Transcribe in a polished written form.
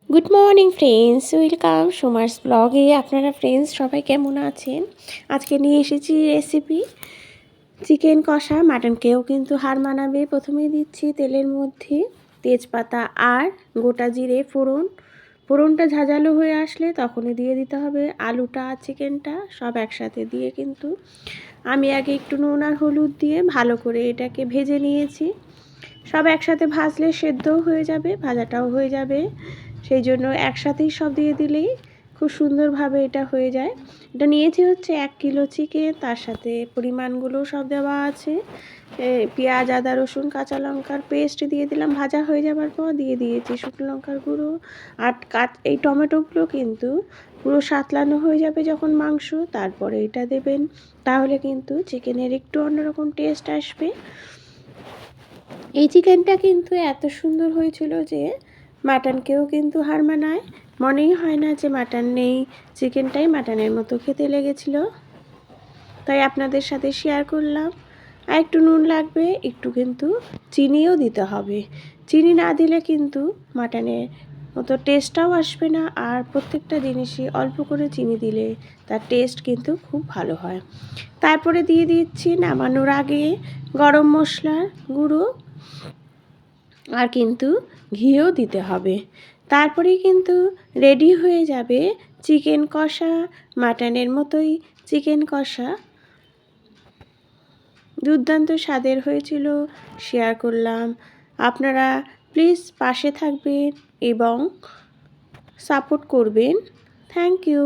Good morning friends, welcome সোমার্স ব্লগে। আপনারা friends সবাই কেমন আছেন? আজকে নিয়ে এসেছি রেসিপি চিকেন কষা। মাটনকেও কিন্তু হার মানাবে। প্রথমেই দিচ্ছি তেলের মধ্যে তেজপাতা আর গোটা জিরে ফোড়ন। ফোড়নটা ঝাঁঝালো হয়ে আসলে তখনই দিয়ে দিতে হবে আলুটা আর চিকেনটা সব একসাথে দিয়ে। কিন্তু আমি আগে একটু নুন আর হলুদ দিয়ে ভালো করে এটাকে ভেজে নিয়েছি। সব একসাথে ভাজলে সেদ্ধও হয়ে যাবে, ভাজাটাও হয়ে যাবে। সেই জন্য একসাথেই সব দিয়ে দিলেই খুব সুন্দরভাবে এটা হয়ে যায়। এটা নিয়েছি হচ্ছে 1 কিলো চিকেন, তার সাথে পরিমাণগুলো সব দেওয়া আছে। পেঁয়াজ, আদা, রসুন, কাঁচা লঙ্কার পেস্ট দিয়ে দিলাম। ভাজা হয়ে যাবার পর দিয়ে দিয়েছি শুকনো লঙ্কার গুঁড়ো আর এই টমেটোগুলো কিন্তু পুরো সাঁতলানো হয়ে যাবে যখন মাংস, তারপরে এটা দেবেন। তাহলে কিন্তু চিকেনের একটু অন্যরকম টেস্ট আসবে। এই চিকেনটা কিন্তু এত সুন্দর হয়েছিল যে মাটনকেও কিন্তু হার মানায়। মনেই হয় না যে মাটন নেই, চিকেনটাই মাটনের মতো খেতে লেগেছিল। তাই আপনাদের সাথে শেয়ার করলাম। আর একটু নুন লাগবে, একটু কিন্তু চিনিও দিতে হবে। চিনি না দিলে কিন্তু মাটনের মতো টেস্টটাও আসবে না। আর প্রত্যেকটা জিনিসই অল্প করে চিনি দিলে তার টেস্ট কিন্তু খুব ভালো হয়। তারপরে দিয়ে দিচ্ছি নামানোর আগে গরম মশলার গুঁড়ো আর কিন্তু ঘিও দিতে হবে। তারপরেই কিন্তু রেডি হয়ে যাবে চিকেন কষা। মাটনের মতোই চিকেন কষা, দুর্দান্ত স্বাদের হয়েছিল, শেয়ার করলাম। আপনারা প্লিজ পাশে থাকবেন এবং সাপোর্ট করবেন। Thank you.